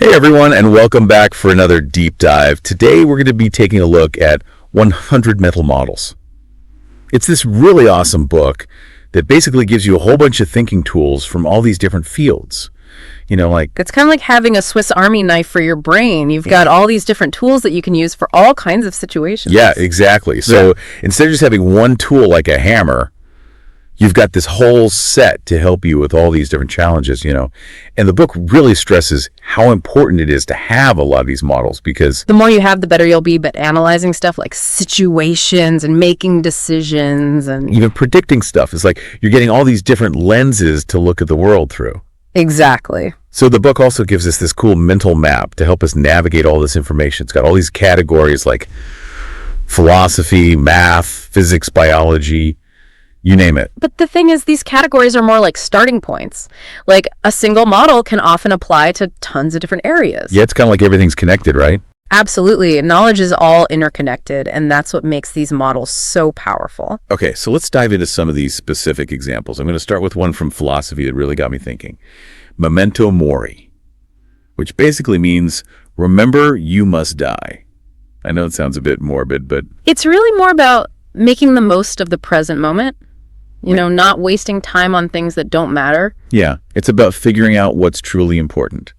Hey everyone, and welcome back for another deep dive. Today we're going to be taking a look at 100 Mental Models. It's this really awesome book that basically gives you a whole bunch of thinking tools from all these different fields. It's kind of like having a Swiss Army knife for your brain. You've got all these different tools that you can use for all kinds of situations. Yeah, exactly. So instead of just having one tool like a hammer, you've got this whole set to help you with all these different challenges, And the book really stresses how important it is to have a lot of these models because the more you have, the better you'll be, but analyzing stuff like situations and making decisions and even predicting stuff is like you're getting all these different lenses to look at the world through. Exactly. So the book also gives us this cool mental map to help us navigate all this information. It's got all these categories like philosophy, math, physics, biology, you name it. But the thing is, these categories are more like starting points. Like a single model can often apply to tons of different areas. Yeah, it's kind of like everything's connected, right? Absolutely. Knowledge is all interconnected, and that's what makes these models so powerful. Okay, so let's dive into some of these specific examples. I'm going to start with one from philosophy that really got me thinking. Memento mori, which basically means remember you must die. I know it sounds a bit morbid, but it's really more about making the most of the present moment. Not wasting time on things that don't matter. Yeah, it's about figuring out what's truly important.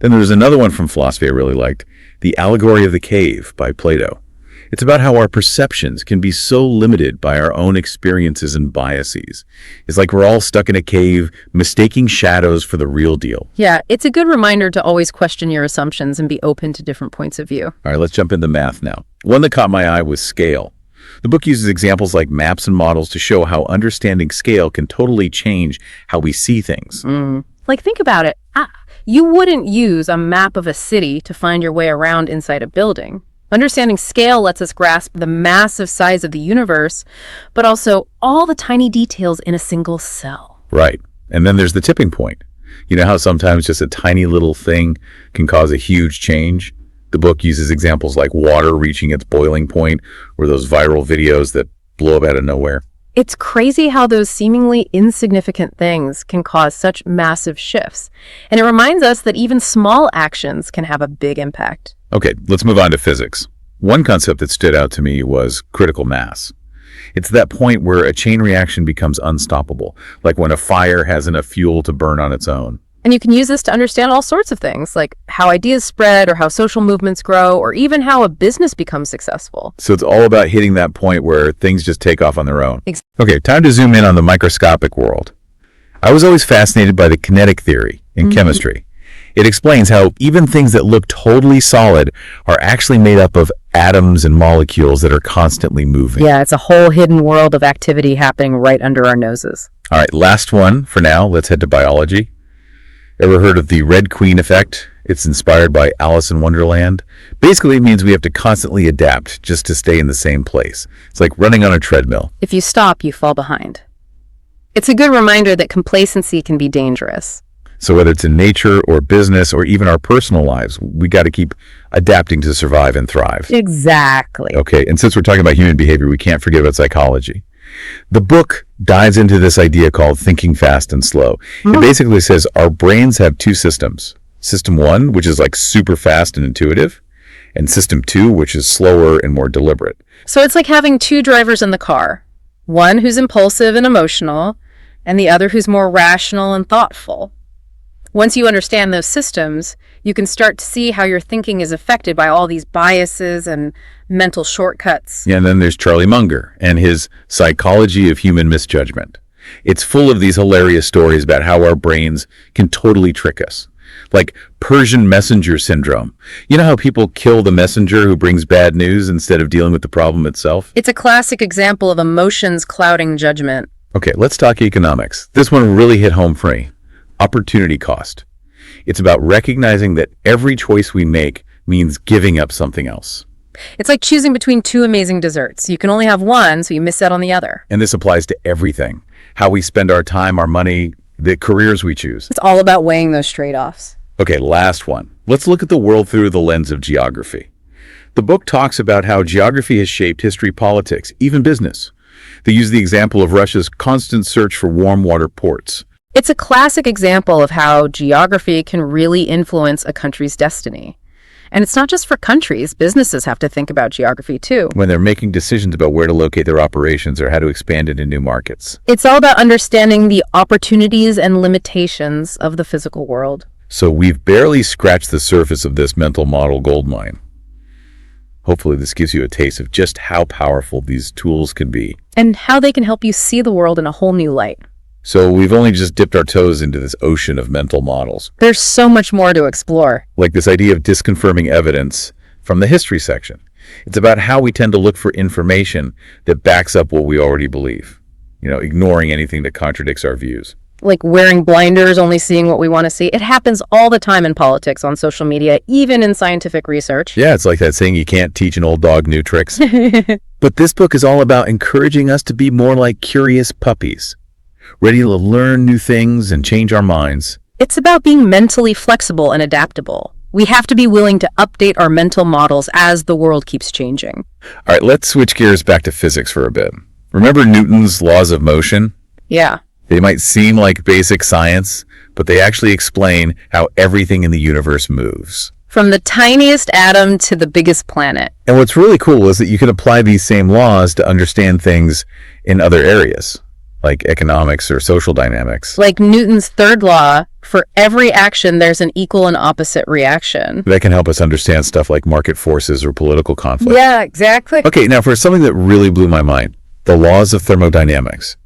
Then there's another one from philosophy I really liked, The Allegory of the Cave by Plato. It's about how our perceptions can be so limited by our own experiences and biases. It's like we're all stuck in a cave, mistaking shadows for the real deal. Yeah, it's a good reminder to always question your assumptions and be open to different points of view. All right, let's jump into math now. One that caught my eye was scale. The book uses examples like maps and models to show how understanding scale can totally change how we see things. Like, think about it. You wouldn't use a map of a city to find your way around inside a building. Understanding scale lets us grasp the massive size of the universe, but also all the tiny details in a single cell. Right. And then there's the tipping point. You know how sometimes just a tiny little thing can cause a huge change? The book uses examples like water reaching its boiling point or those viral videos that blow up out of nowhere. It's crazy how those seemingly insignificant things can cause such massive shifts. And it reminds us that even small actions can have a big impact. Okay, let's move on to physics. One concept that stood out to me was critical mass. It's that point where a chain reaction becomes unstoppable, like when a fire has enough fuel to burn on its own. And you can use this to understand all sorts of things, like how ideas spread or how social movements grow or even how a business becomes successful. So it's all about hitting that point where things just take off on their own. Okay, time to zoom in on the microscopic world. I was always fascinated by the kinetic theory in chemistry. It explains how even things that look totally solid are actually made up of atoms and molecules that are constantly moving. Yeah, it's a whole hidden world of activity happening right under our noses. All right, last one for now. Let's head to biology. Ever heard of the Red Queen effect? It's inspired by Alice in Wonderland. Basically, it means we have to constantly adapt just to stay in the same place. It's like running on a treadmill. If you stop, you fall behind. It's a good reminder that complacency can be dangerous. So whether it's in nature or business or even our personal lives, we got to keep adapting to survive and thrive. Exactly. Okay, and since we're talking about human behavior, we can't forget about psychology. The book dives into this idea called thinking fast and slow. It basically says our brains have two systems. System 1, which is like super fast and intuitive, and System 2, which is slower and more deliberate. So it's like having two drivers in the car. One who's impulsive and emotional, and the other who's more rational and thoughtful. Once you understand those systems, you can start to see how your thinking is affected by all these biases and mental shortcuts. Yeah, and then there's Charlie Munger and his Psychology of Human Misjudgment. It's full of these hilarious stories about how our brains can totally trick us. Like Persian messenger syndrome. You know how people kill the messenger who brings bad news instead of dealing with the problem itself? It's a classic example of emotions clouding judgment. Okay, let's talk economics. This one really hit home for me. Opportunity cost. It's about recognizing that every choice we make means giving up something else. It's like choosing between two amazing desserts. You can only have one, so you miss out on the other. And this applies to everything. How we spend our time, our money, the careers we choose. It's all about weighing those trade-offs. Okay, last one. Let's look at the world through the lens of geography. The book talks about how geography has shaped history, politics, even business. They use the example of Russia's constant search for warm water ports. It's a classic example of how geography can really influence a country's destiny. And it's not just for countries. Businesses have to think about geography too. When they're making decisions about where to locate their operations or how to expand into new markets. It's all about understanding the opportunities and limitations of the physical world. So we've barely scratched the surface of this mental model goldmine. Hopefully this gives you a taste of just how powerful these tools can be. And how they can help you see the world in a whole new light. So we've only just dipped our toes into this ocean of mental models. There's so much more to explore. Like this idea of disconfirming evidence from the history section. It's about how we tend to look for information that backs up what we already believe. Ignoring anything that contradicts our views. Like wearing blinders, only seeing what we want to see. It happens all the time in politics, on social media, even in scientific research. Yeah, it's like that saying, you can't teach an old dog new tricks. But this book is all about encouraging us to be more like curious puppies, ready to learn new things and change our minds. It's about being mentally flexible and adaptable. We have to be willing to update our mental models as the world keeps changing. All right, let's switch gears back to physics for a bit. Remember Newton's laws of motion? Yeah. They might seem like basic science, but they actually explain how everything in the universe moves. From the tiniest atom to the biggest planet. And what's really cool is that you can apply these same laws to understand things in other areas, like economics or social dynamics. Like Newton's third law, for every action, there's an equal and opposite reaction. That can help us understand stuff like market forces or political conflict. Yeah, exactly. Okay, now for something that really blew my mind, the laws of thermodynamics.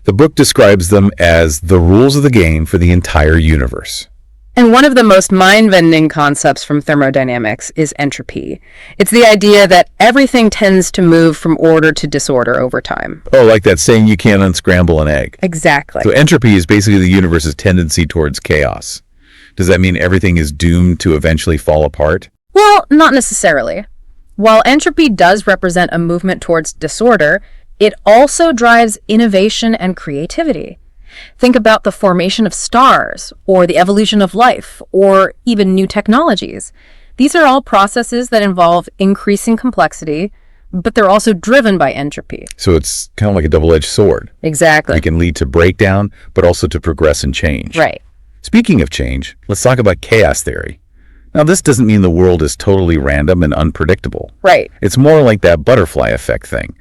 The book describes them as the rules of the game for the entire universe. And one of the most mind-bending concepts from thermodynamics is entropy. It's the idea that everything tends to move from order to disorder over time. Oh, like that saying, you can't unscramble an egg. Exactly. So entropy is basically the universe's tendency towards chaos. Does that mean everything is doomed to eventually fall apart? Well, not necessarily. While entropy does represent a movement towards disorder, it also drives innovation and creativity. Think about the formation of stars, or the evolution of life, or even new technologies. These are all processes that involve increasing complexity, but they're also driven by entropy. So it's kind of like a double-edged sword. Exactly. It can lead to breakdown, but also to progress and change. Right. Speaking of change, let's talk about chaos theory. Now, this doesn't mean the world is totally random and unpredictable. Right. It's more like that butterfly effect thing.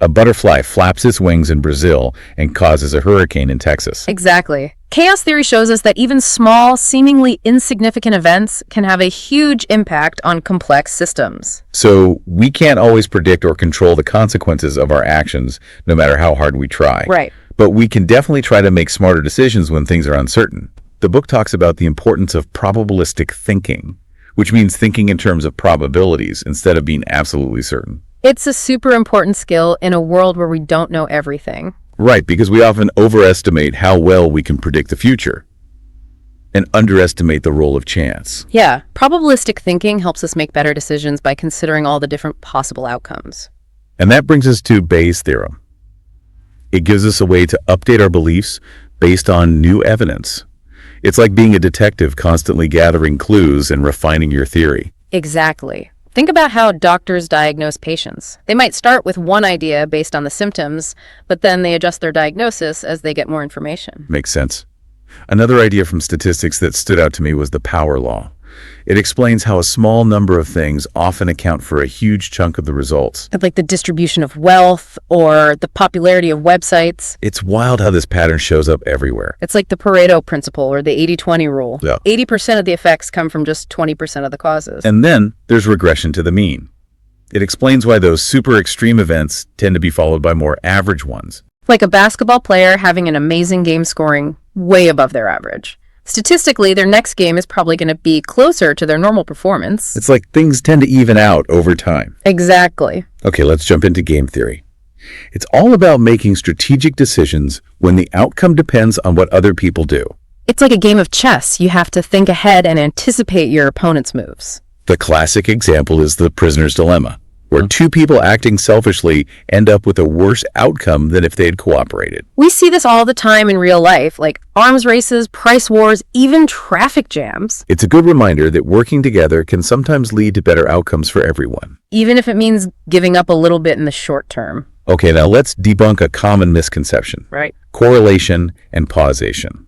A butterfly flaps its wings in Brazil and causes a hurricane in Texas. Exactly. Chaos theory shows us that even small, seemingly insignificant events can have a huge impact on complex systems. So we can't always predict or control the consequences of our actions, no matter how hard we try. Right. But we can definitely try to make smarter decisions when things are uncertain. The book talks about the importance of probabilistic thinking, which means thinking in terms of probabilities instead of being absolutely certain. It's a super important skill in a world where we don't know everything. Right, because we often overestimate how well we can predict the future and underestimate the role of chance. Yeah, probabilistic thinking helps us make better decisions by considering all the different possible outcomes. And that brings us to Bayes' theorem. It gives us a way to update our beliefs based on new evidence. It's like being a detective constantly gathering clues and refining your theory. Exactly. Think about how doctors diagnose patients. They might start with one idea based on the symptoms, but then they adjust their diagnosis as they get more information. Makes sense. Another idea from statistics that stood out to me was the power law. It explains how a small number of things often account for a huge chunk of the results. Like the distribution of wealth or the popularity of websites. It's wild how this pattern shows up everywhere. It's like the Pareto principle or the 80-20 rule. Yeah. 80% of the effects come from just 20% of the causes. And then there's regression to the mean. It explains why those super extreme events tend to be followed by more average ones. Like a basketball player having an amazing game scoring way above their average. Statistically, their next game is probably going to be closer to their normal performance. It's like things tend to even out over time. Exactly. Okay, let's jump into game theory. It's all about making strategic decisions when the outcome depends on what other people do. It's like a game of chess. You have to think ahead and anticipate your opponent's moves. The classic example is the prisoner's dilemma, where two people acting selfishly end up with a worse outcome than if they had cooperated. We see this all the time in real life, like arms races, price wars, even traffic jams. It's a good reminder that working together can sometimes lead to better outcomes for everyone. Even if it means giving up a little bit in the short term. Okay, now let's debunk a common misconception. Right. Correlation and causation.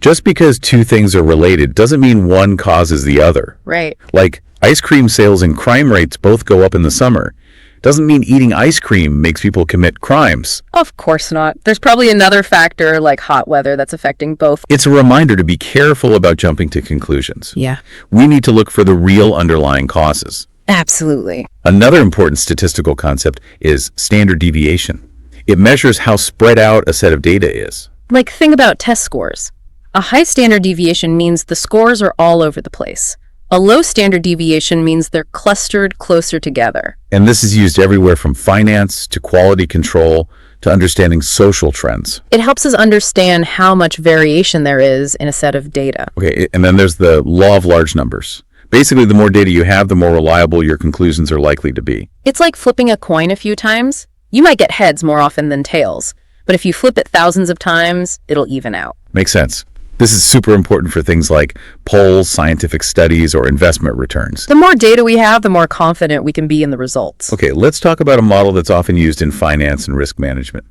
Just because two things are related doesn't mean one causes the other. Right. Like ice cream sales and crime rates both go up in the summer. Doesn't mean eating ice cream makes people commit crimes. Of course not. There's probably another factor like hot weather that's affecting both. It's a reminder to be careful about jumping to conclusions. Yeah. We need to look for the real underlying causes. Absolutely. Another important statistical concept is standard deviation. It measures how spread out a set of data is. Like, think about test scores. A high standard deviation means the scores are all over the place. A low standard deviation means they're clustered closer together. And this is used everywhere from finance to quality control to understanding social trends. It helps us understand how much variation there is in a set of data. Okay, and then there's the law of large numbers. Basically, the more data you have, the more reliable your conclusions are likely to be. It's like flipping a coin a few times. You might get heads more often than tails, but if you flip it thousands of times, it'll even out. Makes sense. This is super important for things like polls, scientific studies, or investment returns. The more data we have, the more confident we can be in the results. Okay, let's talk about a model that's often used in finance and risk management.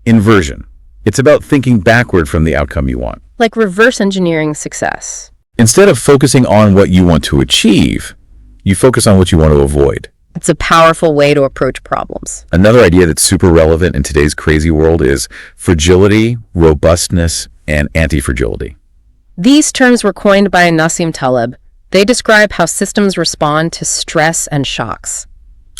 Inversion. It's about thinking backward from the outcome you want. Like reverse engineering success. Instead of focusing on what you want to achieve, you focus on what you want to avoid. It's a powerful way to approach problems. Another idea that's super relevant in today's crazy world is fragility, robustness, and anti-fragility. These terms were coined by Nassim Taleb. They describe how systems respond to stress and shocks.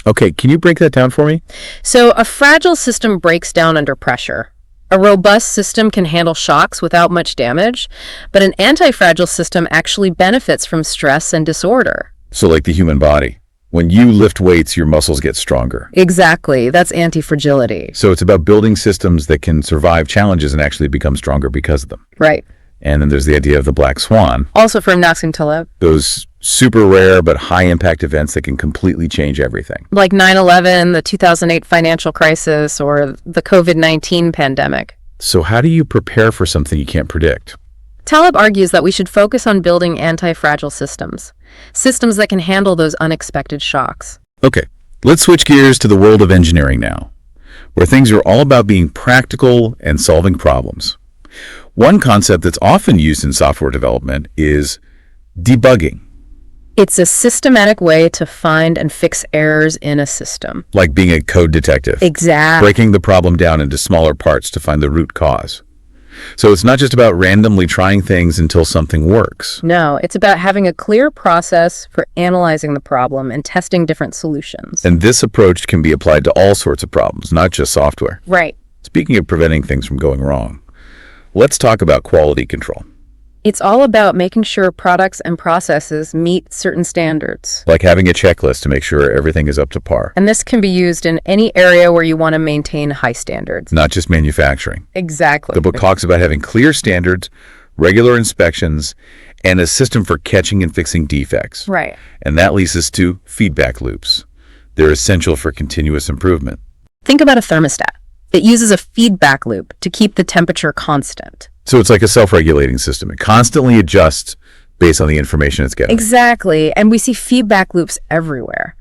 Okay, can you break that down for me? So a fragile system breaks down under pressure. A robust system can handle shocks without much damage, but an anti-fragile system actually benefits from stress and disorder. So like the human body. When you lift weights, your muscles get stronger. Exactly. That's anti-fragility. So it's about building systems that can survive challenges and actually become stronger because of them. Right. And then there's the idea of the black swan. Also from Nassim Taleb. Those super rare but high-impact events that can completely change everything. Like 9/11, the 2008 financial crisis, or the COVID-19 pandemic. So how do you prepare for something you can't predict? Taleb argues that we should focus on building anti-fragile systems. Systems that can handle those unexpected shocks. Okay, let's switch gears to the world of engineering now, where things are all about being practical and solving problems. One concept that's often used in software development is debugging. It's a systematic way to find and fix errors in a system. Like being a code detective. Exactly. Breaking the problem down into smaller parts to find the root cause. So it's not just about randomly trying things until something works. No, it's about having a clear process for analyzing the problem and testing different solutions. And this approach can be applied to all sorts of problems, not just software. Right. Speaking of preventing things from going wrong, let's talk about quality control. It's all about making sure products and processes meet certain standards. Like having a checklist to make sure everything is up to par. And this can be used in any area where you want to maintain high standards. Not just manufacturing. Exactly. The book talks about having clear standards, regular inspections, and a system for catching and fixing defects. Right. And that leads us to feedback loops. They're essential for continuous improvement. Think about a thermostat. It uses a feedback loop to keep the temperature constant. So it's like a self-regulating system. It constantly adjusts based on the information it's getting. Exactly. And we see feedback loops everywhere.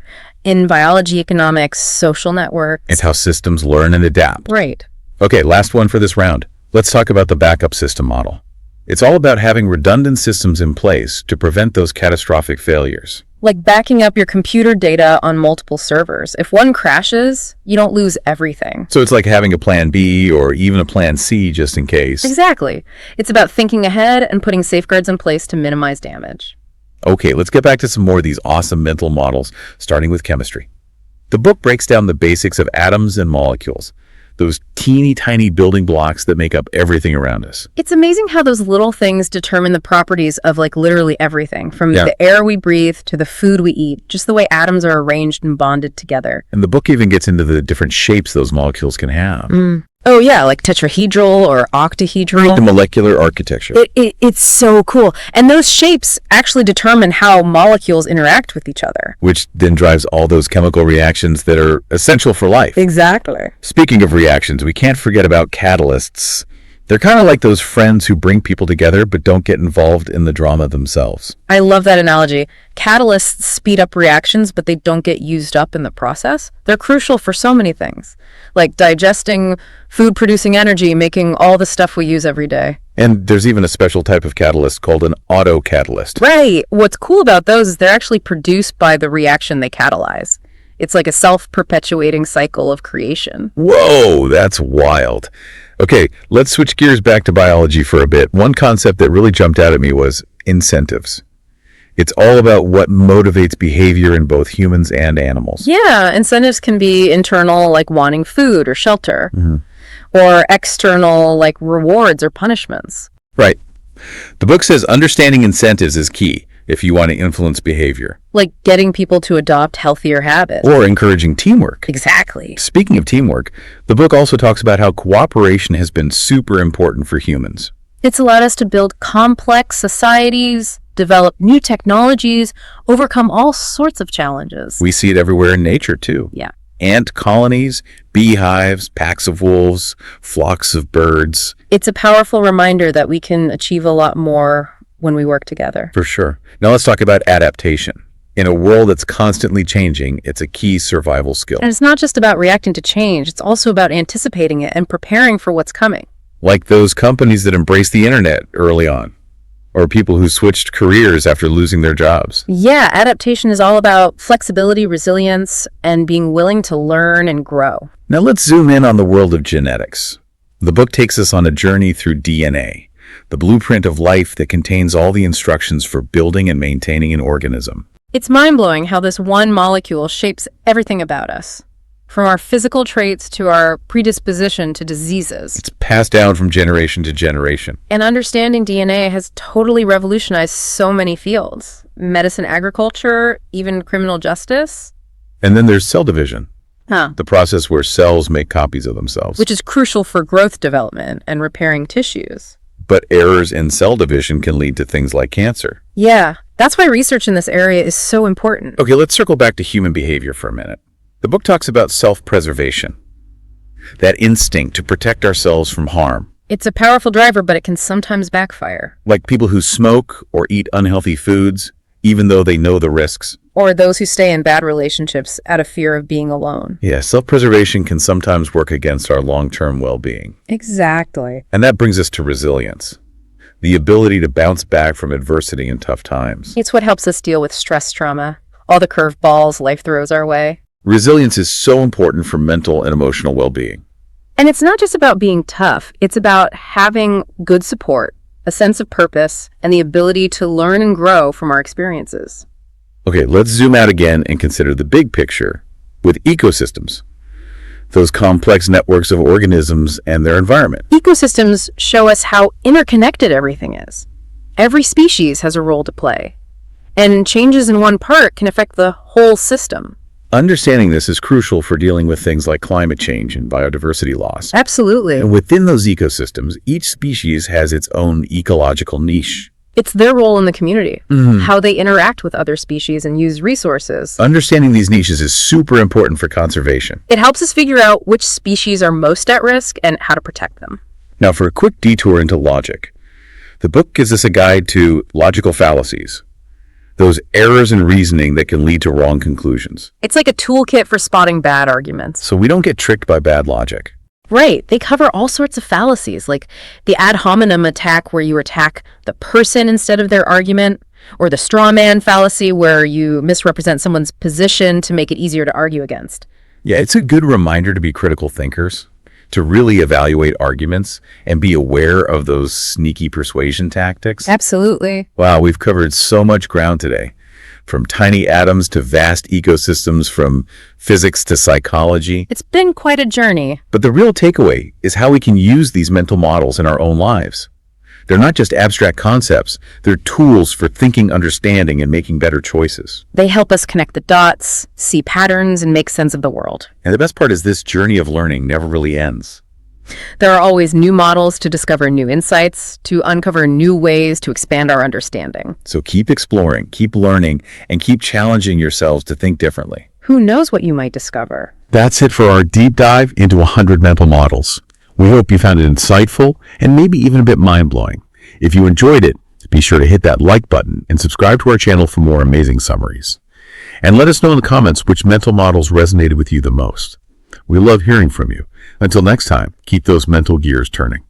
In biology, economics, social networks. It's how systems learn and adapt. Right. Okay, last one for this round. Let's talk about the backup system model. It's all about having redundant systems in place to prevent those catastrophic failures. Like backing up your computer data on multiple servers. If one crashes, you don't lose everything. So it's like having a plan B or even a plan C just in case. Exactly. It's about thinking ahead and putting safeguards in place to minimize damage. Okay, let's get back to some more of these awesome mental models, starting with chemistry. The book breaks down the basics of atoms and molecules, those teeny tiny building blocks that make up everything around us. It's amazing how those little things determine the properties of like literally everything, from the air we breathe to the food we eat, just the way atoms are arranged and bonded together. And the book even gets into the different shapes those molecules can have. Oh yeah, like tetrahedral or octahedral. The molecular architecture. It's so cool. And those shapes actually determine how molecules interact with each other. Which then drives all those chemical reactions that are essential for life. Exactly. Speaking of reactions, we can't forget about catalysts. They're kind of like those friends who bring people together but don't get involved in the drama themselves. I love that analogy. Catalysts speed up reactions, but they don't get used up in the process. They're crucial for so many things, like digesting, food producing energy, making all the stuff we use every day. And there's even a special type of catalyst called an autocatalyst. Right. What's cool about those is they're actually produced by the reaction they catalyze. It's like a self-perpetuating cycle of creation. Whoa, that's wild. Okay, let's switch gears back to biology for a bit. One concept that really jumped out at me was incentives. It's all about what motivates behavior in both humans and animals. Yeah, incentives can be internal, like wanting food or shelter, or external, like rewards or punishments. Right. The book says understanding incentives is key if you want to influence behavior. Like getting people to adopt healthier habits. Or encouraging teamwork. Exactly. Speaking of teamwork, the book also talks about how cooperation has been super important for humans. It's allowed us to build complex societies, develop new technologies, overcome all sorts of challenges. We see it everywhere in nature, too. Yeah. Ant colonies, beehives, packs of wolves, flocks of birds. It's a powerful reminder that we can achieve a lot more when we work together. For sure. Now let's talk about adaptation. In a world that's constantly changing, it's a key survival skill. And it's not just about reacting to change, it's also about anticipating it and preparing for what's coming. Like those companies that embraced the internet early on, or people who switched careers after losing their jobs. Yeah, adaptation is all about flexibility, resilience, and being willing to learn and grow. Now let's zoom in on the world of genetics. The book takes us on a journey through DNA, the blueprint of life that contains all the instructions for building and maintaining an organism. It's mind-blowing how this one molecule shapes everything about us, from our physical traits to our predisposition to diseases. It's passed down from generation to generation. And understanding DNA has totally revolutionized so many fields. Medicine, agriculture, even criminal justice. And then there's cell division, Huh. the process where cells make copies of themselves. Which is crucial for growth development and repairing tissues. But errors in cell division can lead to things like cancer. Yeah, that's why research in this area is so important. Okay, let's circle back to human behavior for a minute. The book talks about self-preservation, that instinct to protect ourselves from harm. It's a powerful driver, but it can sometimes backfire. Like people who smoke or eat unhealthy foods, even though they know the risks. Or those who stay in bad relationships out of fear of being alone. Yeah, self-preservation can sometimes work against our long-term well-being. Exactly. And that brings us to resilience, the ability to bounce back from adversity in tough times. It's what helps us deal with stress trauma, all the curveballs life throws our way. Resilience is so important for mental and emotional well-being. And it's not just about being tough. It's about having good support, a sense of purpose, and the ability to learn and grow from our experiences. Okay, let's zoom out again and consider the big picture with ecosystems, those complex networks of organisms and their environment. Ecosystems show us how interconnected everything is. Every species has a role to play, and changes in one part can affect the whole system. Understanding this is crucial for dealing with things like climate change and biodiversity loss. Absolutely. And within those ecosystems, each species has its own ecological niche. It's their role in the community, how they interact with other species and use resources. Understanding these niches is super important for conservation. It helps us figure out which species are most at risk and how to protect them. Now, for a quick detour into logic, the book gives us a guide to logical fallacies, those errors in reasoning that can lead to wrong conclusions. It's like a toolkit for spotting bad arguments. So we don't get tricked by bad logic. Right. They cover all sorts of fallacies, like the ad hominem attack where you attack the person instead of their argument, or the straw man fallacy where you misrepresent someone's position to make it easier to argue against. Yeah, it's a good reminder to be critical thinkers, to really evaluate arguments and be aware of those sneaky persuasion tactics. Absolutely. Wow, we've covered so much ground today. From tiny atoms to vast ecosystems, from physics to psychology. It's been quite a journey. But the real takeaway is how we can use these mental models in our own lives. They're not just abstract concepts, they're tools for thinking, understanding, and making better choices. They help us connect the dots, see patterns, and make sense of the world. And the best part is this journey of learning never really ends. There are always new models to discover new insights, to uncover new ways to expand our understanding. So keep exploring, keep learning, and keep challenging yourselves to think differently. Who knows what you might discover? That's it for our deep dive into 100 mental models. We hope you found it insightful and maybe even a bit mind-blowing. If you enjoyed it, be sure to hit that like button and subscribe to our channel for more amazing summaries. And let us know in the comments which mental models resonated with you the most. We love hearing from you. Until next time, keep those mental gears turning.